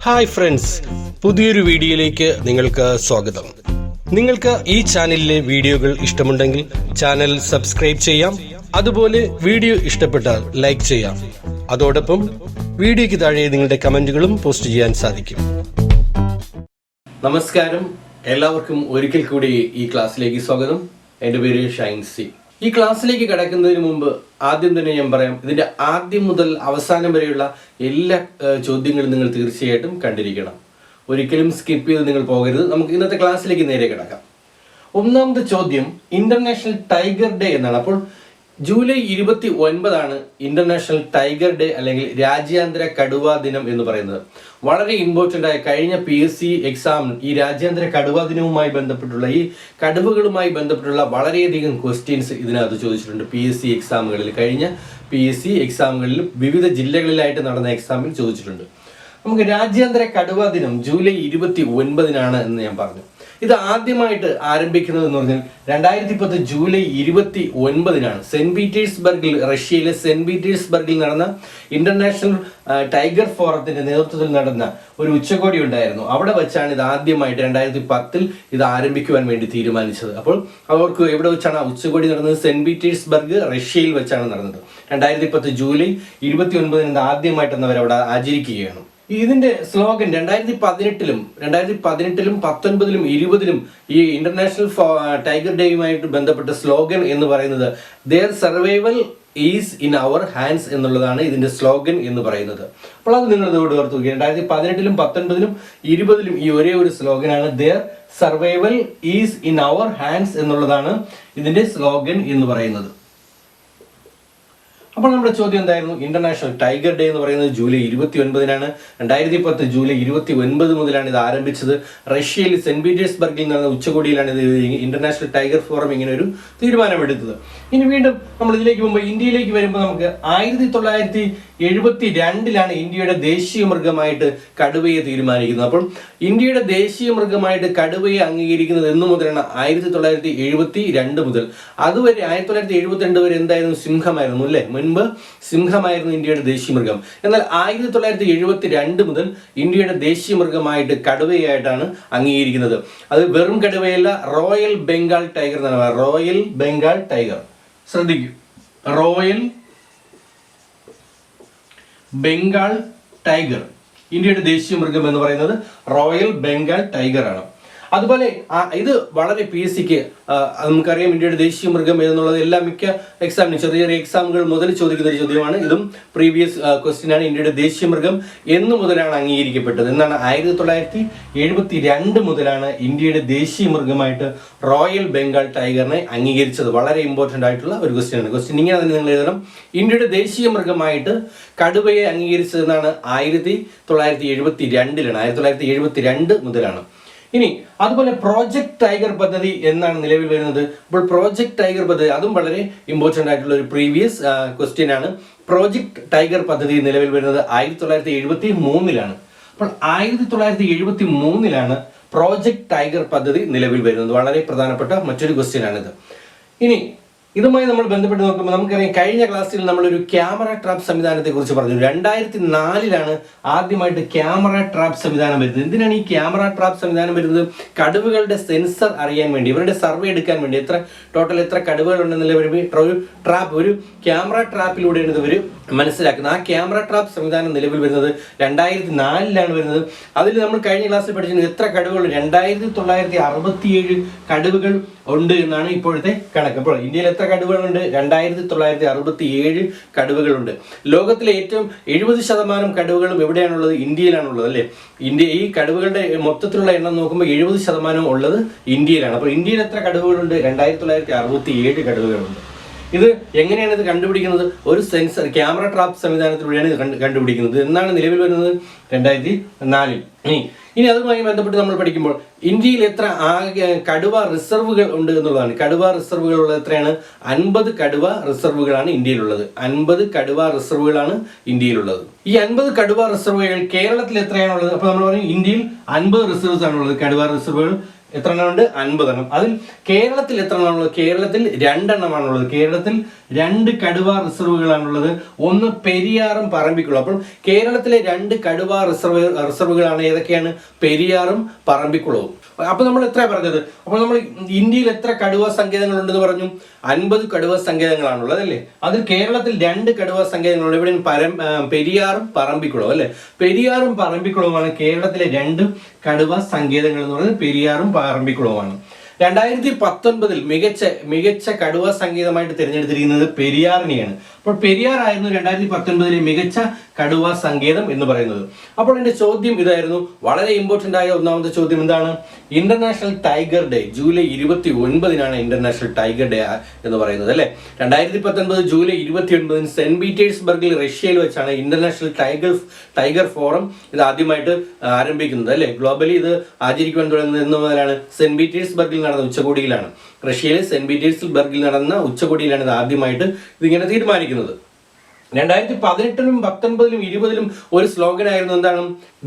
Hi friends, പുതിയൊരു വീഡിയോയിലേക്ക് നിങ്ങൾക്ക് സ്വാഗതം. നിങ്ങൾക്ക് ഈ ചാനലിലെ വീഡിയോകൾ ഇഷ്ടമുണ്ടെങ്കിൽ ചാനൽ സബ്സ്ക്രൈബ് ചെയ്യാം. അതുപോലെ വീഡിയോ ഇഷ്ടപ്പെട്ടാൽ ലൈക്ക് ചെയ്യാം. അതോടൊപ്പം വീഡിയോയ്ക്ക് താഴെ നിങ്ങളുടെ കമന്റുകളും പോസ്റ്റ് ചെയ്യാൻ സാധിക്കും. നമസ്കാരം, എല്ലാവർക്കും ഒരിക്കൽ കൂടി ഈ ക്ലാസ്സിലേക്ക് സ്വാഗതം. എൻ്റെ പേര് ഷൈൻസി. ഈ ക്ലാസ്സിലേക്ക് കടക്കുന്നതിന് മുമ്പ് ആദ്യം തന്നെ ഞാൻ പറയാം, ഇതിൻ്റെ ആദ്യം മുതൽ അവസാനം വരെയുള്ള എല്ലാ ചോദ്യങ്ങളും നിങ്ങൾ തീർച്ചയായിട്ടും കണ്ടിരിക്കണം. ഒരിക്കലും സ്കിപ്പ് ചെയ്ത് നിങ്ങൾ പോകരുത്. നമുക്ക് ഇന്നത്തെ ക്ലാസ്സിലേക്ക് നേരെ കിടക്കാം. ഒന്നാമത്തെ ചോദ്യം ഇന്റർനാഷണൽ ടൈഗർ ഡേ എന്നാണ്. അപ്പോൾ ജൂലൈ 29 ഇന്റർനാഷണൽ ടൈഗർ ഡേ അല്ലെങ്കിൽ രാജ്യാന്തര കടുവാ ദിനം എന്ന് പറയുന്നത്. വളരെ ഇമ്പോർട്ടൻ്റ് ആയ കഴിഞ്ഞ PSC എക്സാം ഈ രാജ്യാന്തര കടുവാ ദിനവുമായി ബന്ധപ്പെട്ടുള്ള ഈ കടുവകളുമായി ബന്ധപ്പെട്ടുള്ള വളരെയധികം ക്വസ്റ്റ്യൻസ് ഇതിനകത്ത് ചോദിച്ചിട്ടുണ്ട്. PSC എക്സാമുകളിൽ കഴിഞ്ഞ PSC എക്സാമുകളിൽ വിവിധ ജില്ലകളിലായിട്ട് നടന്ന എക്സാമിൽ ചോദിച്ചിട്ടുണ്ട്. നമുക്ക് രാജ്യാന്തര കടുവാ ദിനം ജൂലൈ 29 എന്ന് ഞാൻ പറഞ്ഞു. ഇത് ആദ്യമായിട്ട് ആരംഭിക്കുന്നത് എന്ന് പറഞ്ഞാൽ 2010 ജൂലൈ 29 സെന്റ് പീറ്റേഴ്സ്ബർഗിൽ, റഷ്യയിലെ സെന്റ് പീറ്റേഴ്സ്ബർഗിൽ നടന്ന ഇന്റർനാഷണൽ ടൈഗർ ഫോറത്തിന്റെ നേതൃത്വത്തിൽ നടന്ന ഒരു ഉച്ചകോടി ഉണ്ടായിരുന്നു. അവിടെ വെച്ചാണ് ഇത് ആദ്യമായിട്ട് 2010 ഇത് ആരംഭിക്കുവാൻ വേണ്ടി തീരുമാനിച്ചത്. അപ്പോൾ അവർക്ക് എവിടെ വെച്ചാണ് ആ ഉച്ചകോടി നടന്നത്? സെന്റ് പീറ്റേഴ്സ്ബർഗ്, റഷ്യയിൽ വെച്ചാണ് നടന്നത്. 2010 ജൂലൈ 29 ആദ്യമായിട്ടെന്ന് അവർ അവിടെ ആചരിക്കുകയാണ്. ഇതിന്റെ സ്ലോഗൻ 2018-ലും 2019-ലും 20-ലും ഈ ഇന്റർനാഷണൽ ടൈഗർ ഡേയുമായിട്ട് ബന്ധപ്പെട്ട സ്ലോഗൻ എന്ന് പറയുന്നത് "Their survival is in our hands" എന്നുള്ളതാണ് ഇതിന്റെ സ്ലോഗൻ എന്ന് പറയുന്നത്. അപ്പോൾ അത് നിങ്ങൾ ഇതോട് ഓർത്തു. 2018-ലും 19-ലും 20-ലും ഈ ഒരേ ഒരു സ്ലോഗനാണ് "Their survival is in our hands" എന്നുള്ളതാണ് ഇതിന്റെ സ്ലോഗൻ എന്ന് പറയുന്നത്. അപ്പോൾ നമ്മുടെ ചോദ്യം എന്തായിരുന്നു? ഇന്റർനാഷണൽ ടൈഗർ ഡേ എന്ന് പറയുന്നത് ജൂലൈ 29 2010 ജൂലൈ 29 മുതലാണ് ഇത് ആരംഭിച്ചത്. റഷ്യയിൽ സെന്റ് പീറ്റേഴ്സ്ബർഗിൽ നടന്ന ഉച്ചകോടിയിലാണ് ഇത് ഇന്റർനാഷണൽ ടൈഗർ ഫോറം ഇങ്ങനെ ഒരു തീരുമാനമെടുത്തത്. ഇനി വീണ്ടും നമ്മൾ ഇതിലേക്ക് പോകുമ്പോൾ ഇന്ത്യയിലേക്ക് വരുമ്പോൾ നമുക്ക് 1972 ഇന്ത്യയുടെ ദേശീയ മൃഗമായിട്ട് കടുവയെ തീരുമാനിക്കുന്നത്. അപ്പോൾ ഇന്ത്യയുടെ ദേശീയ മൃഗമായിട്ട് കടുവയെ അംഗീകരിക്കുന്നത് എന്ന് മുതലാണ്? 1972 മുതൽ. അതുവരെ 1972 വരെ എന്തായിരുന്നു? സിംഹമായിരുന്നു അല്ലേ? മുൻപ് സിംഹമായിരുന്നു ഇന്ത്യയുടെ ദേശീയ മൃഗം. എന്നാൽ 1972 മുതൽ ഇന്ത്യയുടെ ദേശീയ മൃഗമായിട്ട് കടുവയായിട്ടാണ് അംഗീകരിക്കുന്നത്. അത് വെറും കടുവയല്ല, റോയൽ ബംഗാൾ ടൈഗർ എന്നാണ് പറയുന്നത്. റോയൽ ബംഗാൾ ടൈഗർ, ശ്രദ്ധിക്കൂ, റോയൽ ബംഗാൾ ടൈഗർ. ഇന്ത്യയുടെ ദേശീയ മൃഗം എന്ന് പറയുന്നത് റോയൽ ബംഗാൾ ടൈഗർ ആണ്. അതുപോലെ ഇത് വളരെ PSCക്ക് നമുക്കറിയാം ഇന്ത്യയുടെ ദേശീയ മൃഗം എന്നുള്ളത് എല്ലാ മിക്ക എക്സാമിനും ചെറിയ ചെറിയ എക്സാമുകൾ മുതൽ ചോദിക്കുന്ന ഒരു ചോദ്യമാണ്. ഇതും പ്രീവിയസ് ക്വസ്റ്റ്യൻ ആണ്. ഇന്ത്യയുടെ ദേശീയ മൃഗം എന്ന് മുതലാണ് അംഗീകരിക്കപ്പെട്ടത് എന്നാണ്? 1972 മുതലാണ് ഇന്ത്യയുടെ ദേശീയ മൃഗമായിട്ട് റോയൽ ബംഗാൾ ടൈഗറിനെ അംഗീകരിച്ചത്. വളരെ ഇമ്പോർട്ടൻ്റ് ആയിട്ടുള്ള ഒരു ക്വസ്റ്റ്യൻ ആണ്. ക്വസ്റ്റ്യൻ ഇങ്ങനെ തന്നെ നിങ്ങൾ എഴുതണം: ഇന്ത്യയുടെ ദേശീയ മൃഗമായിട്ട് കടുവയെ അംഗീകരിച്ചതെന്നാണ്? 1972 1972 മുതലാണ്. ഇനി അതുപോലെ പ്രോജക്ട് ടൈഗർ പദ്ധതി എന്നാണ് നിലവിൽ വരുന്നത്. അപ്പോൾ പ്രോജക്ട് ടൈഗർ പദ്ധതി അതും വളരെ ഇമ്പോർട്ടൻ്റ് ആയിട്ടുള്ള ഒരു പ്രീവിയസ് ക്വസ്റ്റ്യൻ ആണ്. പ്രോജക്ട് ടൈഗർ പദ്ധതി നിലവിൽ വരുന്നത് 1973. അപ്പോൾ 1973 പ്രോജക്ട് ടൈഗർ പദ്ധതി നിലവിൽ വരുന്നത്. വളരെ പ്രധാനപ്പെട്ട മറ്റൊരു ക്വസ്റ്റ്യൻ ആണിത്. ഇനി ഇതുമായി നമ്മൾ ബന്ധപ്പെട്ട് നോക്കുമ്പോൾ നമുക്കറിയാം, കഴിഞ്ഞ ക്ലാസ്സിൽ നമ്മളൊരു ക്യാമറ ട്രാപ്പ് സംവിധാനത്തെ കുറിച്ച് പറഞ്ഞു. 2004 ആദ്യമായിട്ട് ക്യാമറ ട്രാപ്പ് സംവിധാനം വരുന്നത്. എന്തിനാണ് ഈ ക്യാമറ ട്രാപ്പ് സംവിധാനം വരുന്നത്? കടുവകളുടെ സെൻസർ അറിയാൻ വേണ്ടി, ഇവരുടെ സർവേ എടുക്കാൻ വേണ്ടി, ടോട്ടൽ എത്ര കടുവകൾ ഉണ്ടെന്നുള്ള ഒരു ട്രാപ്പ്, ഒരു ക്യാമറ ട്രാപ്പിലൂടെയാണ് ഇവർ മനസ്സിലാക്കുന്നത്. ആ ക്യാമറ ട്രാപ്പ് സംവിധാനം നിലവിൽ വരുന്നത് 2004 വരുന്നത്. അതിൽ നമ്മൾ കഴിഞ്ഞ ക്ലാസ്സിൽ പഠിച്ചത് എത്ര കടുവകൾ? 2967 കടുവകൾ ഉണ്ട് എന്നാണ് ഇപ്പോഴത്തെ കണക്ക്. അപ്പോൾ ഇന്ത്യയിൽ എത്ര കടുവകളുണ്ട്? 2967 കടുവകളുണ്ട്. ലോകത്തിലെ ഏറ്റവും 70% കടുവകളും എവിടെയാണുള്ളത്? ഇന്ത്യയിലാണുള്ളത് അല്ലേ? ഈ കടുവകളുടെ മൊത്തത്തിലുള്ള എണ്ണം നോക്കുമ്പോൾ 70% ഉള്ളത് ഇന്ത്യയിലാണ്. അപ്പോൾ ഇന്ത്യയിൽ എത്ര കടുവകളുണ്ട്? 2967 കടുവകളുണ്ട്. ഇത് എങ്ങനെയാണ് ഇത് കണ്ടുപിടിക്കുന്നത്? ഒരു സെൻസർ, ക്യാമറ ട്രാപ്പ് സംവിധാനത്തിലൂടെയാണ് ഇത് കണ്ടുപിടിക്കുന്നത്. എന്നാണ് നിലവിൽ വരുന്നത്? 2004. ഇനി അതുമായി ബന്ധപ്പെട്ട് നമ്മൾ പഠിക്കുമ്പോൾ ഇന്ത്യയിൽ എത്ര കടുവ റിസർവുകൾ ഉണ്ട് എന്നുള്ളതാണ്. കടുവ റിസർവുകൾ ഉള്ളത് എത്രയാണ്? 50 കടുവ റിസർവുകളാണ് ഇന്ത്യയിലുള്ളത്. 50 കടുവ റിസർവുകളാണ് ഇന്ത്യയിലുള്ളത്. ഈ 50 കടുവ റിസർവുകൾ കേരളത്തിൽ എത്രയാണുള്ളത്? അപ്പോൾ നമ്മൾ പറയും ഇന്ത്യയിൽ 50 റിസർവ്സ് ആണുള്ളത്, കടുവ റിസർവുകൾ എത്ര എണ്ണമുണ്ട്? 50 എണ്ണം. അതിൽ കേരളത്തിൽ എത്ര എണ്ണമാണുള്ളത്? കേരളത്തിൽ 2 എണ്ണമാണുള്ളത്. കേരളത്തിൽ 2 കടുവ റിസർവുകളാണുള്ളത്. ഒന്ന് പെരിയാറും പറമ്പിക്കുളവും. അപ്പോൾ കേരളത്തിലെ 2 കടുവ റിസർവുകളാണ് ഏതൊക്കെയാണ്? പെരിയാറും പറമ്പിക്കുളവും. അപ്പൊ നമ്മൾ എത്ര പറഞ്ഞത്? അപ്പോൾ നമ്മൾ ഇന്ത്യയിൽ എത്ര കടുവ സങ്കേതങ്ങളുണ്ടെന്ന് പറഞ്ഞു? 50 കടുവ സങ്കേതങ്ങളാണുള്ളത് അല്ലേ? അതിൽ കേരളത്തിൽ 2 കടുവ സങ്കേതങ്ങളുണ്ട്. ഇവിടെ പെരിയാറും പറമ്പിക്കുളവും അല്ലെ? പെരിയാറും പറമ്പിക്കുളവുമാണ് കേരളത്തിലെ 2 കടുവ സങ്കേതങ്ങൾ എന്ന് പറയുന്നത്. പെരിയാറും പറമ്പിക്കുളവുമാണ്. 2019 മികച്ച കടുവ സങ്കേതമായിട്ട് തിരഞ്ഞെടുത്തിരിക്കുന്നത് പെരിയാറിനെയാണ്. അപ്പോൾ പെരിയാർ ആയിരുന്നു 2019 മികച്ച കടുവ സങ്കേതം എന്ന് പറയുന്നത്. അപ്പോൾ എന്റെ ചോദ്യം ഇതായിരുന്നു, വളരെ ഇമ്പോർട്ടന്റ് ആയ ഒന്നാമത്തെ ചോദ്യം എന്താണ്? International tiger day July 29 international tiger day എന്ന് പറയുന്നത് അല്ലെ? 2019 ജൂലൈ 29 സെന്റ് പീറ്റേഴ്സ്ബർഗിൽ റഷ്യയിൽ വെച്ചാണ് ഇന്റർനാഷണൽ ടൈഗർ ഫോറം ഇത് ആദ്യമായിട്ട് ആരംഭിക്കുന്നത് അല്ലെ? ഗ്ലോബലി ഇത് ആചരിക്കുവാൻ തുടങ്ങുന്നത് എന്ന് മുതലാണ്? സെന്റ് പീറ്റേഴ്സ്ബർഗിൽ നടന്ന ഉച്ചകോടിയിലാണ്. റഷ്യയിലെ സെന്റ് പീറ്റേഴ്സ്ബർഗിൽ നടന്ന ഉച്ചകോടിയിലാണ് ഇത് ആദ്യമായിട്ട് ഇതിങ്ങനെ തീരുമാനിക്കുന്നത്. 2018, 19, 20 ഒരു സ്ലോഗൻ ആയിരുന്നു. എന്താണ്?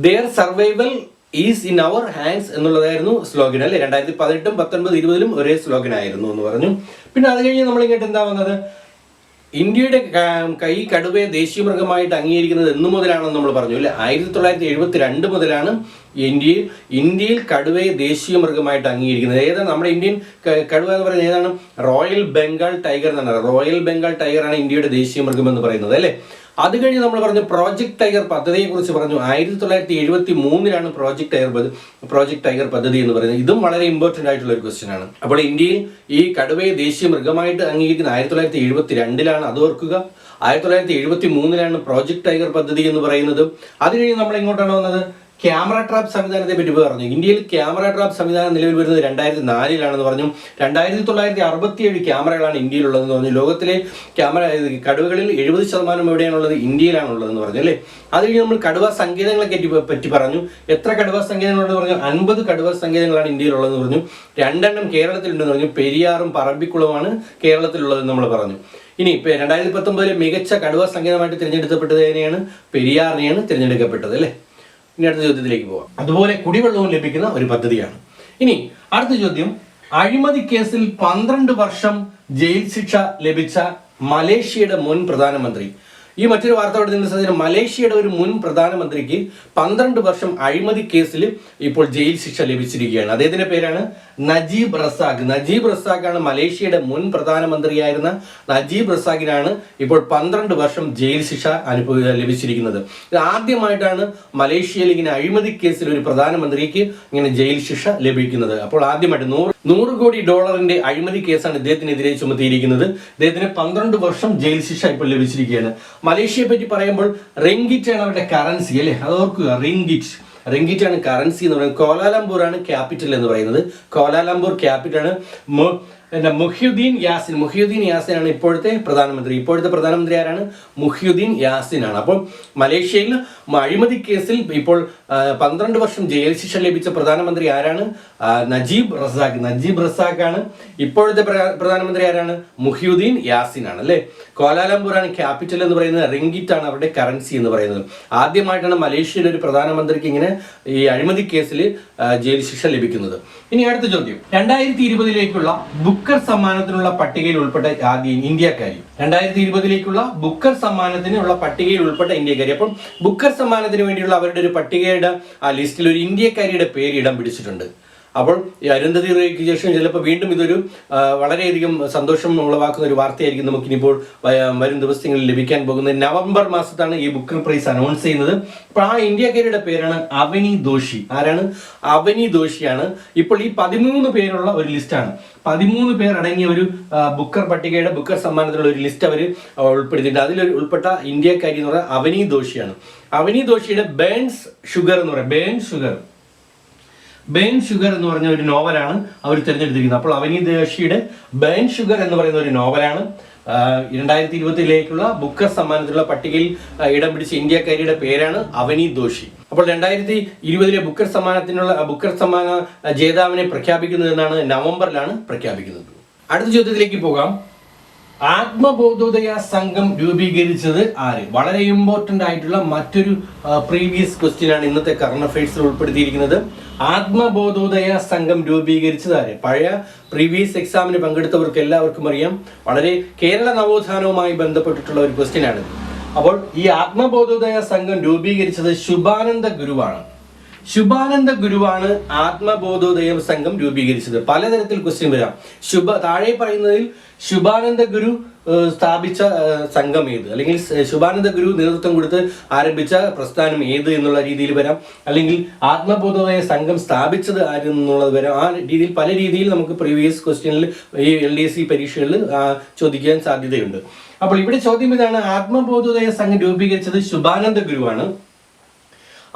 Their survival is in our hands എന്നുള്ളതായിരുന്നു സ്ലോഗൻ അല്ലെ? 2018, 19, 20 ഒരേ സ്ലോഗൻ ആയിരുന്നു എന്ന് പറഞ്ഞു. പിന്നെ അത് കഴിഞ്ഞ് നമ്മൾ ഇങ്ങോട്ട് എന്താ വന്നത്? ഇന്ത്യയുടെ കൈ കടുവയെ ദേശീയ മൃഗമായിട്ട് അംഗീകരിക്കുന്നത് എന്ന് മുതലാണെന്ന് നമ്മൾ പറഞ്ഞു അല്ലെ? 1972 മുതലാണ് ഇന്ത്യയിൽ കടുവയെ ദേശീയ മൃഗമായിട്ട് അംഗീകരിക്കുന്നത്. ഏതാണ് നമ്മുടെ ഇന്ത്യൻ കടുവ എന്ന് പറയുന്നത്? ഏതാണ്? റോയൽ ബംഗാൾ ടൈഗർ എന്നാണ്. റോയൽ ബംഗാൾ ടൈഗർ ആണ് ഇന്ത്യയുടെ ദേശീയ മൃഗം എന്ന് പറയുന്നത് അല്ലെ? അത് കഴിഞ്ഞ് നമ്മൾ പറഞ്ഞു പ്രോജക്ട് ടൈഗർ പദ്ധതിയെ കുറിച്ച് പറഞ്ഞു. 1973 പ്രോജക്ട് ടൈഗർ പദ്ധതി എന്ന് പറയുന്നത്. ഇതും വളരെ ഇമ്പോർട്ടന്റ് ആയിട്ടുള്ള ഒരു ക്വസ്റ്റ്യൻ ആണ്. അപ്പോൾ ഇന്ത്യയിൽ ഈ കടുവയെ ദേശീയ മൃഗമായിട്ട് അംഗീകരിക്കുന്നത് 1972 അത് ഓർക്കുക. 1973 പ്രോജക്ട് ടൈഗർ പദ്ധതി എന്ന് പറയുന്നത്. അത് കഴിഞ്ഞ് നമ്മൾ എങ്ങോട്ടാണ് വന്നത്? ക്യാമറ ട്രാപ്പ് സംവിധാനത്തെ പറ്റി പറഞ്ഞു. ഇന്ത്യയിൽ ക്യാമറ ട്രാപ്പ് സംവിധാനം നിലവിൽ വരുന്നത് 2004 പറഞ്ഞു. 1967 ക്യാമറകളാണ് ഇന്ത്യയിലുള്ളതെന്ന് പറഞ്ഞു. ലോകത്തിലെ കടുവകളിൽ 70% എവിടെയാണുള്ളത്? ഇന്ത്യയിലാണുള്ളതെന്ന് പറഞ്ഞു അല്ലേ? അത് കഴിഞ്ഞ് നമ്മൾ കടുവ സങ്കേതങ്ങളെ പറ്റി പറഞ്ഞു. എത്ര കടുവ സങ്കേതങ്ങളുണ്ടെന്ന് പറഞ്ഞു? 50 കടുവ സങ്കേതങ്ങളാണ് ഇന്ത്യയിലുള്ളതെന്ന് പറഞ്ഞു. 2 എണ്ണം കേരളത്തിലുണ്ടെന്ന് പറഞ്ഞു. പെരിയാറും പറമ്പിക്കുളവുമാണ് കേരളത്തിലുള്ളതെന്ന് നമ്മൾ പറഞ്ഞു. ഇനി 2019 മികച്ച കടുവ സങ്കേതമായിട്ട് തിരഞ്ഞെടുക്കപ്പെട്ടത് ഏതിനെയാണ്? പെരിയാറിനെയാണ് തിരഞ്ഞെടുക്കപ്പെട്ടത് അല്ലേ? ഇനി അടുത്ത ചോദ്യത്തിലേക്ക് പോവാം. അതുപോലെ കുടിവെള്ളവും ലഭിക്കുന്ന ഒരു പദ്ധതിയാണ്. ഇനി അടുത്ത ചോദ്യം, അഴിമതി കേസിൽ 12 വർഷം ജയിൽ ശിക്ഷ ലഭിച്ച മലേഷ്യയുടെ മുൻ പ്രധാനമന്ത്രി. ഈ മറ്റൊരു വാർത്ത അവിടെ നിന്ന് ശ്രദ്ധിച്ചാൽ മലേഷ്യയുടെ ഒരു മുൻ പ്രധാനമന്ത്രിക്ക് 12 വർഷം അഴിമതി കേസിൽ ഇപ്പോൾ ജയിൽ ശിക്ഷ ലഭിച്ചിരിക്കുകയാണ്. അദ്ദേഹത്തിന്റെ പേരാണ് നജീബ് റസാഖ്. നജീബ് റസാഖാണ് മലേഷ്യയുടെ മുൻ പ്രധാനമന്ത്രിയായിരുന്ന നജീബ് റസാഖിനാണ് ഇപ്പോൾ 12 വർഷം ജയിൽ ശിക്ഷ ലഭിച്ചിരിക്കുന്നത്. ഇത് ആദ്യമായിട്ടാണ് മലേഷ്യയിൽ ഇങ്ങനെ അഴിമതി കേസിൽ ഒരു പ്രധാനമന്ത്രിക്ക് ഇങ്ങനെ ജയിൽ ശിക്ഷ ലഭിക്കുന്നത്. അപ്പോൾ ആദ്യമായിട്ട് $100 കോടി അഴിമതി കേസാണ് ഇദ്ദേഹത്തിനെതിരെ ചുമത്തിയിരിക്കുന്നത്. ഇദ്ദേഹത്തിന് 12 വർഷം ജയിൽ ശിക്ഷ ഇപ്പോൾ ലഭിച്ചിരിക്കുകയാണ്. മലേഷ്യയെ പറ്റി പറയുമ്പോൾ റിംഗിറ്റ് ആണ് അവരുടെ കറൻസി അല്ലെ? അത് ഓർക്കുക, റിംഗിറ്റ് ആണ് കറൻസി എന്ന് പറയുന്നത്. കോലാലംപൂർ ആണ് ക്യാപിറ്റൽ എന്ന് പറയുന്നത്. കോലാലംപൂർ ക്യാപിറ്റൽ ആണ്. മുഹ്യുദ്ദീൻ യാസിൻ ആണ് ഇപ്പോഴത്തെ പ്രധാനമന്ത്രി ആരാണ്? മുഹ്യുദ്ദീൻ യാസിൻ ആണ്. അപ്പോൾ മലേഷ്യയിൽ അഴിമതി കേസിൽ ഇപ്പോൾ 12 വർഷം ജയിൽ ശിക്ഷ ലഭിച്ച പ്രധാനമന്ത്രി ആരാണ്? നജീബ് റസാഖ് ആണ്. ഇപ്പോഴത്തെ പ്രധാനമന്ത്രി ആരാണ്? മുഹ്യുദ്ദീൻ യാസിൻ ആണ് അല്ലെ? കോലാലംപൂർ ആണ് ക്യാപിറ്റൽ എന്ന് പറയുന്നത്. റിംഗിറ്റ് ആണ് അവരുടെ കറൻസി എന്ന് പറയുന്നത്. ആദ്യമായിട്ടാണ് മലേഷ്യയിലെ ഒരു പ്രധാനമന്ത്രിക്ക് ഇങ്ങനെ ഈ അഴിമതി കേസിൽ ജയിൽ ശിക്ഷ ലഭിക്കുന്നത്. ഇനി അടുത്ത ചോദ്യം, 2020 ബുക്കർ സമ്മാനത്തിനുള്ള പട്ടികയിൽ ഉൾപ്പെട്ട ആദ്യ ഇന്ത്യക്കാരി. 2020 ബുക്കർ സമ്മാനത്തിനുള്ള പട്ടികയിൽ ഉൾപ്പെട്ട ഇന്ത്യക്കാരി. അപ്പം ബുക്കർ സമ്മാനത്തിന് വേണ്ടിയുള്ള അവരുടെ ഒരു പട്ടികയുടെ ആ ലിസ്റ്റിൽ ഒരു ഇന്ത്യക്കാരിയുടെ പേര് ഇടം പിടിച്ചിട്ടുണ്ട്. അപ്പോൾ ഈ അരുന്ധതി റോയ്ക്ക് ശേഷം ചിലപ്പോൾ വീണ്ടും ഇതൊരു വളരെയധികം സന്തോഷം ഉളവാക്കുന്ന ഒരു വാർത്തയായിരിക്കും നമുക്കിനിപ്പോൾ വരും ദിവസങ്ങളിൽ ലഭിക്കാൻ പോകുന്നത്. നവംബർ മാസത്താണ് ഈ ബുക്കർ പ്രൈസ് അനൗൺസ് ചെയ്യുന്നത്. അപ്പോൾ ആ ഇന്ത്യക്കാരിയുടെ പേരാണ് അവനി ദോഷി. ആരാണ്? അവനി ദോഷിയാണ്. ഇപ്പോൾ ഈ 13 പേരുള്ള ഒരു ലിസ്റ്റാണ്. 13 പേർ അടങ്ങിയ ഒരു ബുക്കർ സമ്മാനത്തിലുള്ള ഒരു ലിസ്റ്റ് അവർ ഉൾപ്പെടുത്തിയിട്ടുണ്ട്. അതിൽ ഉൾപ്പെട്ട ഇന്ത്യക്കാരി എന്ന് പറയുന്നത് അവനി ദോഷിയാണ്. അവനി ദോഷിയുടെ ബേൺസ് ഷുഗർ എന്ന് പറഞ്ഞ ഒരു നോവലാണ് അവർ തിരഞ്ഞെടുത്തിരിക്കുന്നത്. അപ്പോൾ അവനി ദോഷിയുടെ ബേൺ ഷുഗർ എന്ന് പറയുന്ന ഒരു നോവലാണ് 2020 ബുക്കർ സമ്മാനത്തിലുള്ള പട്ടികയിൽ ഇടം പിടിച്ച ഇന്ത്യക്കാരിയുടെ പേരാണ് അവനി ദോഷി. അപ്പോൾ 2020 ബുക്കർ സമ്മാന ജേതാവിനെ പ്രഖ്യാപിക്കുന്നത് എന്നാണ് നവംബറിലാണ് പ്രഖ്യാപിക്കുന്നത്. അടുത്ത ചോദ്യത്തിലേക്ക് പോകാം. ആത്മബോധോദയ സംഘം രൂപീകരിച്ചത് ആര്? വളരെ ഇമ്പോർട്ടന്റ് ആയിട്ടുള്ള മറ്റൊരു പ്രീവിയസ് ക്വസ്റ്റ്യൻ ആണ് ഇന്നത്തെ കറണ്ട് അഫയേഴ്സിൽ ഉൾപ്പെടുത്തിയിരിക്കുന്നത്. ആത്മബോധോദയ സംഘം രൂപീകരിച്ചത് ആര്? പഴയ പ്രീവിയസ് എക്സാമിന് പങ്കെടുത്തവർക്ക് എല്ലാവർക്കും അറിയാം, വളരെ കേരള നവോത്ഥാനവുമായി ബന്ധപ്പെട്ടിട്ടുള്ള ഒരു ക്വസ്റ്റ്യൻ ആണ്. അപ്പോൾ ഈ ആത്മബോധോദയ സംഘം രൂപീകരിച്ചത് ശുഭാനന്ദ ഗുരുവാണ്. ശുഭാനന്ദ ഗുരുവാണ് ആത്മബോധോദയ സംഘം രൂപീകരിച്ചത്. പലതരത്തിൽ ക്വസ്റ്റ്യൻ വരാം. താഴെ പറയുന്നതിൽ ശുഭാനന്ദ ഗുരു സ്ഥാപിച്ച സംഘം ഏത്, അല്ലെങ്കിൽ ശുഭാനന്ദ ഗുരു നേതൃത്വം കൊടുത്ത് ആരംഭിച്ച പ്രസ്ഥാനം ഏത് എന്നുള്ള രീതിയിൽ വരാം, അല്ലെങ്കിൽ ആത്മബോധോദയ സംഘം സ്ഥാപിച്ചത് ആര് എന്നുള്ളത് വരാം. ആ രീതിയിൽ പല രീതിയിൽ നമുക്ക് പ്രീവിയസ് ക്വസ്റ്റ്യനിൽ ഈ LDC പരീക്ഷകളിൽ ചോദിക്കാൻ സാധ്യതയുണ്ട്. അപ്പോൾ ഇവിടെ ചോദ്യം ഇതാണ്, ആത്മബോധോദയ സംഘം രൂപീകരിച്ചത് ശുഭാനന്ദ ഗുരുവാണ്.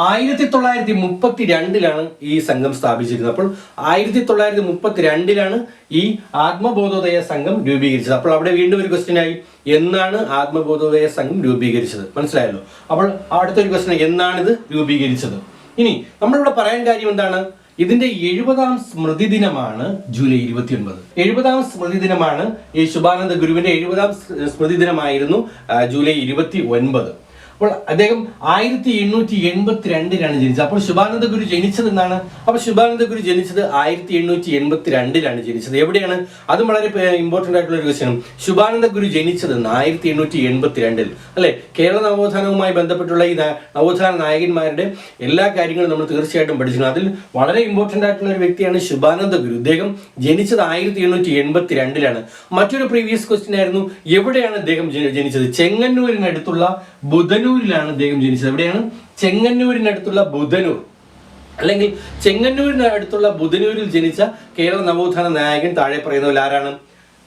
1932 ഈ സംഘം സ്ഥാപിച്ചിരുന്നത്. അപ്പോൾ 1932 ഈ ആത്മബോധോദയ സംഘം രൂപീകരിച്ചത്. അപ്പോൾ അവിടെ വീണ്ടും ഒരു ക്വസ്റ്റ്യൻ ആയി, എന്നാണ് ആത്മബോധോദയ സംഘം രൂപീകരിച്ചത്? മനസ്സിലായല്ലോ. അപ്പോൾ അടുത്തൊരു ക്വസ്റ്റ്യൻ, എന്നാണ് ഇത് രൂപീകരിച്ചത്? ഇനി നമ്മളിവിടെ പറയാൻ കാര്യം എന്താണ്, ഇതിന്റെ 70ാം സ്മൃതി ദിനമാണ് ജൂലൈ 29. 70ാം സ്മൃതി ദിനമാണ് ഈ ശുഭാനന്ദ ഗുരുവിന്റെ 70ാം സ്മൃതി ദിനമായിരുന്നു ജൂലൈ 29. അപ്പോൾ അദ്ദേഹം 1882 ജനിച്ചത്. അപ്പോൾ ശുഭാനന്ദ ഗുരു ജനിച്ചത് എന്നാണ്? അപ്പോൾ ശുഭാനന്ദ ഗുരു ജനിച്ചത് 1882 ജനിച്ചത്. എവിടെയാണ്? അതും വളരെ ഇമ്പോർട്ടന്റ് ആയിട്ടുള്ള ഒരു ക്വസ്റ്റ്യൻ. ശുഭാനന്ദ ഗുരു ജനിച്ചത് 1882 അല്ലെ? കേരള നവോത്ഥാനവുമായി ബന്ധപ്പെട്ടുള്ള ഈ നവോത്ഥാന നായകന്മാരുടെ എല്ലാ കാര്യങ്ങളും നമ്മൾ തീർച്ചയായിട്ടും പഠിച്ചിരുന്നു. അതിൽ വളരെ ഇമ്പോർട്ടന്റ് ആയിട്ടുള്ള ഒരു വ്യക്തിയാണ് ശുഭാനന്ദ ഗുരു. അദ്ദേഹം ജനിച്ചത് 1882. മറ്റൊരു പ്രീവിയസ് ക്വസ്റ്റ്യൻ ആയിരുന്നു, എവിടെയാണ് അദ്ദേഹം ജനിച്ചത്? ചെങ്ങന്നൂരിനടുത്തുള്ള ബുധനൂരിലാണ് അദ്ദേഹം ജനിച്ചത്. എവിടെയാണ്? ചെങ്ങന്നൂരിനടുത്തുള്ള ബുധനൂർ, അല്ലെങ്കിൽ ചെങ്ങന്നൂരിനടുത്തുള്ള ബുധനൂരിൽ ജനിച്ച കേരള നവോത്ഥാന നായകൻ താഴെ പറയുന്നവർ ആരാണ്?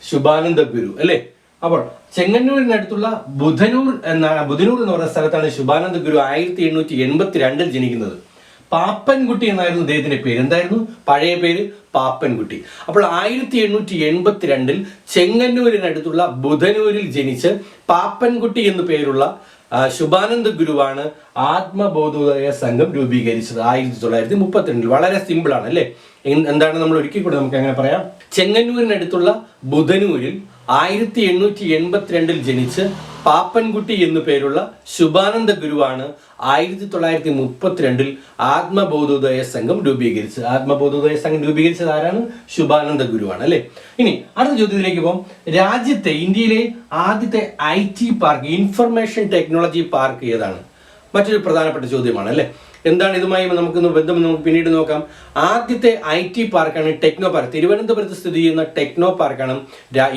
ശുഭാനന്ദ ഗുരു അല്ലെ? അപ്പോൾ ചെങ്ങന്നൂരിനടുത്തുള്ള ബുധനൂർ എന്ന് പറയുന്ന സ്ഥലത്താണ് ശുഭാനന്ദ ഗുരു 1882 ജനിക്കുന്നത്. പാപ്പൻകുട്ടി എന്നായിരുന്നു അദ്ദേഹത്തിന്റെ പേര്. എന്തായിരുന്നു പഴയ പേര്? പാപ്പൻകുട്ടി. അപ്പോൾ 1882 ചെങ്ങന്നൂരിനടുത്തുള്ള ബുധനൂരിൽ ജനിച്ച് പാപ്പൻകുട്ടി എന്നു പേരുള്ള ശുഭാനന്ദ ഗുരുവാണ് ആത്മബോധോദയ സംഘം രൂപീകരിച്ചത് 1932. വളരെ സിമ്പിൾ ആണ് അല്ലെ? എന്താണ് നമ്മൾ ഒരിക്കൽ കൂടെ നമുക്ക് അങ്ങനെ പറയാം. ചെങ്ങന്നൂരിനടുത്തുള്ള ബുധനൂരിൽ 1882 ജനിച്ച് പാപ്പൻകുട്ടി എന്നു പേരുള്ള ശുഭാനന്ദ ഗുരുവാണ് 1932 ആത്മബോധോദയ സംഘം രൂപീകരിച്ചത്. ആത്മബോധോദയ സംഘം രൂപീകരിച്ചത് ആരാണ്? ശുഭാനന്ദ ഗുരുവാണ് അല്ലെ? ഇനി അടുത്ത ചോദ്യത്തിലേക്ക് പോകാം. രാജ്യത്തെ ഇന്ത്യയിലെ ആദ്യത്തെ IT park, information technology park ഏതാണ്? മറ്റൊരു പ്രധാനപ്പെട്ട ചോദ്യമാണ് അല്ലെ? എന്താണ് ഇതുമായി നമുക്കൊന്ന് ബന്ധം നമുക്ക് പിന്നീട് നോക്കാം. ആദ്യത്തെ IT പാർക്കാണ് ടെക്നോ പാർക്ക്. തിരുവനന്തപുരത്ത് സ്ഥിതി ചെയ്യുന്ന ടെക്നോ പാർക്കാണ്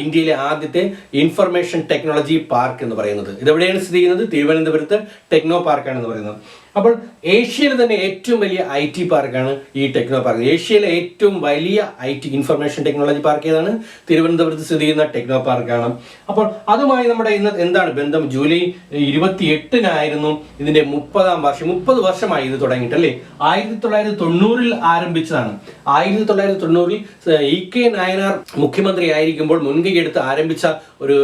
ഇന്ത്യയിലെ ആദ്യത്തെ ഇൻഫർമേഷൻ ടെക്നോളജി പാർക്ക് എന്ന് പറയുന്നത്. ഇതെവിടെയാണ് സ്ഥിതി ചെയ്യുന്നത്? തിരുവനന്തപുരത്ത് ടെക്നോ പാർക്കാണെന്ന് പറയുന്നത്. അപ്പോൾ ഏഷ്യയിലെ തന്നെ ഏറ്റവും വലിയ IT പാർക്കാണ് ഈ ടെക്നോ പാർക്ക്. ഏഷ്യയിലെ ഏറ്റവും വലിയ IT ഇൻഫർമേഷൻ ടെക്നോളജി പാർക്ക് ഏതാണ്? തിരുവനന്തപുരത്ത് സ്ഥിതി ചെയ്യുന്ന ടെക്നോ പാർക്കാണ്. അപ്പോൾ അതുമായി നമ്മുടെ ഇന്ന് എന്താണ് ബന്ധം? ജൂലൈ 28 ഇതിന്റെ 30ാം വർഷം. 30 വർഷമായി ഇത് തുടങ്ങിയിട്ട് അല്ലേ? 1990 ആരംഭിച്ചതാണ്. 1990 EK നായനാർ മുഖ്യമന്ത്രി ആയിരിക്കുമ്പോൾ മുൻകൈ എടുത്ത് ആരംഭിച്ച ഒരു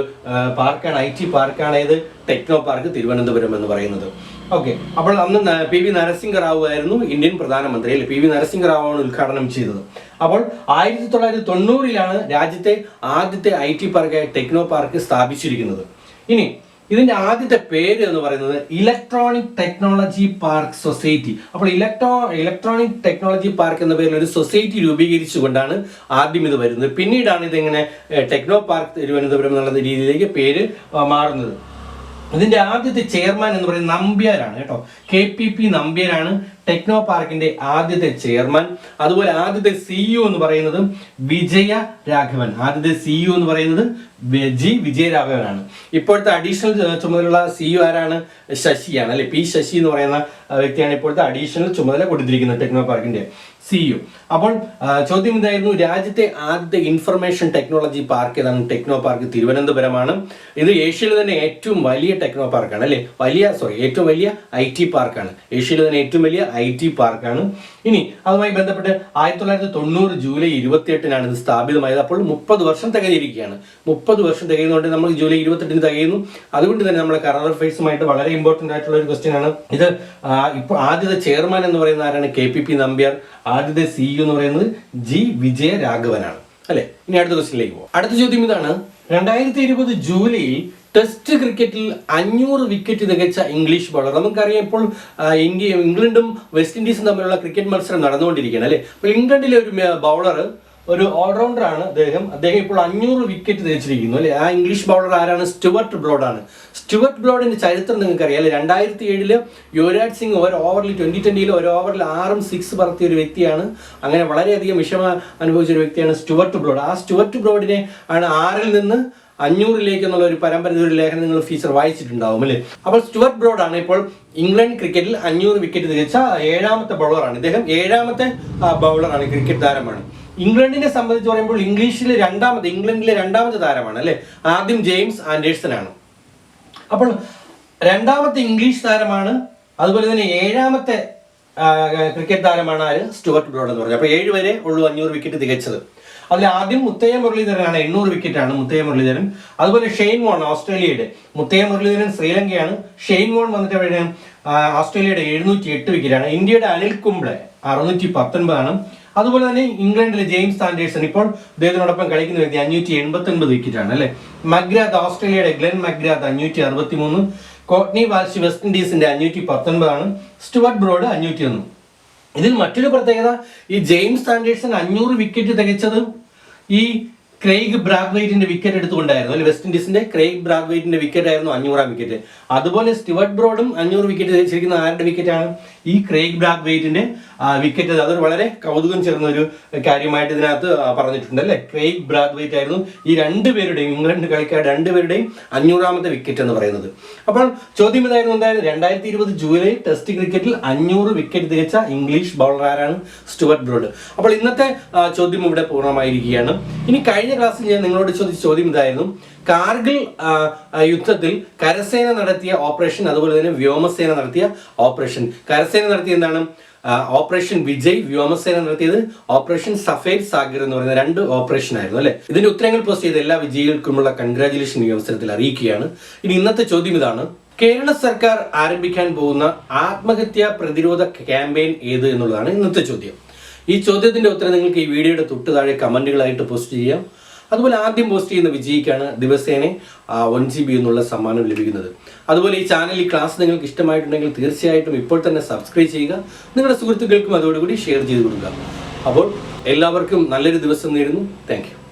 പാർക്കാണ്, IT പാർക്കാണ് ഇത് ടെക്നോ പാർക്ക് തിരുവനന്തപുരം എന്ന് പറയുന്നത്. ഓക്കെ, അപ്പോൾ അന്ന് PV നരസിംഹറാവു ആയിരുന്നു ഇന്ത്യൻ പ്രധാനമന്ത്രി അല്ലെ? PV നരസിംഹറാവുവാണ് ഉദ്ഘാടനം ചെയ്തത്. അപ്പോൾ 1990 രാജ്യത്തെ ആദ്യത്തെ IT പാർക്കായ ടെക്നോ പാർക്ക് സ്ഥാപിച്ചിരിക്കുന്നത്. ഇനി ഇതിന്റെ ആദ്യത്തെ പേര് എന്ന് പറയുന്നത് ഇലക്ട്രോണിക് ടെക്നോളജി പാർക്ക് സൊസൈറ്റി. അപ്പോൾ ഇലക്ട്രോണിക് ടെക്നോളജി പാർക്ക് എന്ന പേരിൽ ഒരു സൊസൈറ്റി രൂപീകരിച്ചുകൊണ്ടാണ് ആദ്യം ഇത് വരുന്നത്. പിന്നീടാണ് ഇതിങ്ങനെ ടെക്നോ പാർക്ക് തിരുവനന്തപുരം എന്നുള്ള രീതിയിലേക്ക് പേര് മാറുന്നത്. ഇതിന്റെ ആദ്യത്തെ ചെയർമാൻ എന്ന് പറയുന്നത് നമ്പ്യാരാണ് കേട്ടോ. KPP നമ്പ്യാരാണ് ടെക്നോ പാർക്കിന്റെ ആദ്യത്തെ ചെയർമാൻ. അതുപോലെ ആദ്യത്തെ CEO എന്ന് പറയുന്നത് വിജയരാഘവൻ. ആദ്യത്തെ CEO എന്ന് പറയുന്നത് വിജയരാഘവനാണ്. ഇപ്പോഴത്തെ അഡീഷണൽ ചുമതലയുള്ള CEO ആരാണ്? ശശിയാണ് അല്ലെ? P ശശി എന്ന് പറയുന്ന വ്യക്തിയാണ് ഇപ്പോഴത്തെ അഡീഷണൽ ചുമതല കൊടുത്തിരിക്കുന്നത് ടെക്നോ പാർക്കിന്റെ CEO. അപ്പോൾ ചോദ്യം എന്തായിരുന്നു? രാജ്യത്തെ ആദ്യത്തെ ഇൻഫർമേഷൻ ടെക്നോളജി പാർക്ക് ഏതാണ്? ടെക്നോ പാർക്ക് തിരുവനന്തപുരമാണ്. ഇത് ഏഷ്യയിലെ തന്നെ ഏറ്റവും വലിയ ടെക്നോ പാർക്കാണ് അല്ലെ? ഏറ്റവും വലിയ IT പാർക്കാണ്. ഏഷ്യയിലെ തന്നെ ഏറ്റവും വലിയ IT പാർക്കാണ്. ഇനി അതുമായി ബന്ധപ്പെട്ട് 1990 ജൂലൈ 28 ഇത് സ്ഥാപിതമായത്. അപ്പോൾ 30 വർഷം തികഞ്ഞിരിക്കുകയാണ്. 30 വർഷം തികയുന്നതുകൊണ്ട് നമ്മൾ ജൂലൈ 28 തികയുന്നു. അതുകൊണ്ട് തന്നെ നമ്മുടെ കറണ്ട് അഫയേഴ്സുമായിട്ട് വളരെ ഇമ്പോർട്ടന്റ് ആയിട്ടുള്ള ഒരു ക്വസ്റ്റ്യൻ ആണ് ഇത്. ഇപ്പോൾ ആദ്യത്തെ ചെയർമാൻ എന്ന് പറയുന്ന ആരാണ്? KPP നമ്പ്യാർ. ആദ്യത്തെ CEO എന്ന് പറയുന്നത് വിജയരാഘവനാണ് അല്ലെ? ഇനി അടുത്ത ക്വസ്റ്റ്യനിലേക്ക് പോകാം. അടുത്ത ചോദ്യം ഇതാണ്, 2020 ജൂലൈയിൽ ടെസ്റ്റ് ക്രിക്കറ്റിൽ 500 വിക്കറ്റ് തികച്ച ഇംഗ്ലീഷ് ബൗളർ. നമുക്കറിയാം ഇപ്പോൾ ഇംഗ്ലണ്ടും വെസ്റ്റ് ഇൻഡീസും തമ്മിലുള്ള ക്രിക്കറ്റ് മത്സരം നടന്നുകൊണ്ടിരിക്കുകയാണ് അല്ലേ. അപ്പോൾ ഇംഗ്ലണ്ടിലെ ഒരു ബൗളർ, ഒരു ഓൾറൗണ്ടറാണ് അദ്ദേഹം ഇപ്പോൾ 500 വിക്കറ്റ് തികച്ചിരിക്കുന്നു അല്ലേ. ആ ഇംഗ്ലീഷ് ബൗളർ ആരാണ്? സ്റ്റുവർട്ട് ബ്രോഡാണ്. സ്റ്റുവർട്ട് ബ്രോഡിന്റെ ചരിത്രം നിങ്ങൾക്കറിയാം അല്ലേ. 2007 യുവരാജ് സിംഗ് ഒരു ഓവറിൽ 2020 ഒരു ഓവറിൽ 6 6 പറത്തിയ ഒരു വ്യക്തിയാണ്. അങ്ങനെ വളരെയധികം വിഷമം അനുഭവിച്ച ഒരു വ്യക്തിയാണ് സ്റ്റുവർട്ട് ബ്രോഡ്. ആ സ്റ്റുവർട്ട് ബ്രോഡിനെ ആണ് 6-ൽ നിന്ന് 500-ലേക്ക് എന്നുള്ള ഒരു പരമ്പര, ഒരു ലേഖനം നിങ്ങൾ ഫീച്ചർ വായിച്ചിട്ടുണ്ടാവും അല്ലേ. അപ്പോൾ സ്റ്റുവർട്ട് ബ്രോഡാണ് ഇപ്പോൾ ഇംഗ്ലണ്ട് ക്രിക്കറ്റിൽ 500 വിക്കറ്റ് തികച്ച 7ാമത്തെ ബൗളറാണ്. ഇദ്ദേഹം 7ാമത്തെ ബൗളറാണ്, ക്രിക്കറ്റ് താരമാണ്. ഇംഗ്ലണ്ടിനെ സംബന്ധിച്ച് പറയുമ്പോൾ ഇംഗ്ലണ്ടിലെ രണ്ടാമത്തെ താരമാണ് അല്ലെ. ആദ്യം ജെയിംസ് ആൻഡേഴ്സൺ ആണ്. അപ്പോൾ 2ാമത്തെ ഇംഗ്ലീഷ് താരമാണ്. അതുപോലെ തന്നെ 7ാമത്തെ ക്രിക്കറ്റ് താരമാണ് ആര്? സ്റ്റുവർട്ട് ബ്രോഡ് എന്ന് പറഞ്ഞത്. അപ്പോൾ 7 വരെ ഉള്ളൂ 500 വിക്കറ്റ് തികച്ചത്. അതിൽ ആദ്യം മുത്തയ്യ മുരളീധരനാണ്, 800 വിക്കറ്റാണ് മുത്തയ്യ മുരളീധരൻ. അതുപോലെ ഷെയ്ൻ വോൺ ഓസ്ട്രേലിയയുടെ, മുത്തയ്യ മുരളീധരൻ ശ്രീലങ്കയാണ്, ഷെയ്ൻ വോൺ വന്നിട്ട് എവിടെയാണ്? ഓസ്ട്രേലിയയുടെ 708 വിക്കറ്റാണ്. ഇന്ത്യയുടെ അനിൽ കുംബ്ലെ 619 ആണ്. അതുപോലെ തന്നെ ഇംഗ്ലണ്ടിലെ ജെയിംസ് ആൻഡേഴ്സൺ ഇപ്പോൾ അദ്ദേഹത്തിനോടൊപ്പം കളിക്കുന്ന വ്യക്തി 589 വിക്കറ്റാണ് അല്ലെ. മഗ്രാത്ത് ഓസ്ട്രേലിയയുടെ Glenn McGrath 563, Courtney Walsh West ഇൻഡീസിന്റെ 519 ആണ്. Stuart Broad 501. ഇതിൽ മറ്റൊരു പ്രത്യേകത, ഈ ജെയിംസ് ആൻഡേഴ്സൺ 500 വിക്കറ്റ് തികച്ചത് ഈ ക്രെയ്ഗ് ബ്രാഗ്വൈറ്റിന്റെ വിക്കറ്റ് എടുത്തുകൊണ്ടായിരുന്നു അല്ലെ. വെസ്റ്റ് ഇൻഡീസിന്റെ ക്രെയ്ഗ് ബ്രാഗ്വൈറ്റിന്റെ വിക്കറ്റ് ആയിരുന്നു 500ാം വിക്കറ്റ്. അതുപോലെ സ്റ്റുവർട്ട് ബ്രോഡും 500 വിക്കറ്റ് തികച്ചിരിക്കുന്ന ആരുടെ വിക്കറ്റാണ്? ഈ ക്രെയ്ഗ് ബ്രാഗ്വൈറ്റിന്റെ വിക്കറ്റ്. അതൊരു വളരെ കൗതുകം ചേർന്ന ഒരു കാര്യമായിട്ട് ഇതിനകത്ത് പറഞ്ഞിട്ടുണ്ട് അല്ലെ. ക്രെയ്ഗ് ബ്രാഗ്വൈറ്റ് ആയിരുന്നു ഈ രണ്ടുപേരുടെയും, ഇംഗ്ലണ്ട് കളിക്കാർ രണ്ടുപേരുടെയും 500ാമത്തെ വിക്കറ്റ് എന്ന് പറയുന്നത്. അപ്പോൾ ചോദ്യം എന്തായിരുന്നു? 2020 ജൂലൈ ടെസ്റ്റ് ക്രിക്കറ്റിൽ 500 വിക്കറ്റ് തികച്ച ഇംഗ്ലീഷ് ബൗളർ ആരാണ്? Stuart Broad. അപ്പോൾ ഇന്നത്തെ ചോദ്യം ഇവിടെ പൂർണ്ണമായിരിക്കുകയാണ്. ഇനി കഴിഞ്ഞ ക്ലാസ്സിൽ ഞാൻ നിങ്ങളോട് ചോദിച്ച ചോദ്യം ഇതായിരുന്നു: കാർഗിൽ യുദ്ധത്തിൽ കരസേന നടത്തിയ ഓപ്പറേഷൻ, അതുപോലെ തന്നെ വ്യോമസേന നടത്തിയ ഓപ്പറേഷൻ. കരസേന നടത്തിയ എന്താണ്? ഓപ്പറേഷൻ വിജയ്. വ്യോമസേന നടത്തിയത് ഓപ്പറേഷൻ സഫേദ് സാഗർ എന്ന് പറയുന്ന 2 ഓപ്പറേഷൻ ആയിരുന്നു അല്ലെ. ഇതിന്റെ ഉത്തരങ്ങൾ പോസ്റ്റ് ചെയ്ത എല്ലാ വിജയികൾക്കുമുള്ള കൺഗ്രാജുലേഷൻ ഈ അവസരത്തിൽ അറിയിക്കുകയാണ്. ഇനി ഇന്നത്തെ ചോദ്യം ഇതാണ്: കേരള സർക്കാർ ആരംഭിക്കാൻ പോകുന്ന ആത്മഹത്യാ പ്രതിരോധ ക്യാമ്പയിൻ ഏത് എന്നുള്ളതാണ് ഇന്നത്തെ ചോദ്യം. ഈ ചോദ്യത്തിന്റെ ഉത്തരം നിങ്ങൾക്ക് ഈ വീഡിയോയുടെ തൊട്ട് താഴെ കമന്റുകളായിട്ട് പോസ്റ്റ് ചെയ്യാം. അതുപോലെ ആദ്യം പോസ്റ്റ് ചെയ്യുന്ന വിജയിക്കാണ് ദിവസേന 1 GB എന്നുള്ള സമ്മാനം ലഭിക്കുന്നത്. അതുപോലെ ഈ ചാനൽ, ഈ ക്ലാസ് നിങ്ങൾക്ക് ഇഷ്ടമായിട്ടുണ്ടെങ്കിൽ തീർച്ചയായിട്ടും ഇപ്പോൾ തന്നെ സബ്സ്ക്രൈബ് ചെയ്യുക. നിങ്ങളുടെ സുഹൃത്തുക്കൾക്കും അതോടുകൂടി ഷെയർ ചെയ്ത് കൊടുക്കുക. അപ്പോൾ എല്ലാവർക്കും നല്ലൊരു ദിവസം നേരുന്നു. Thank you.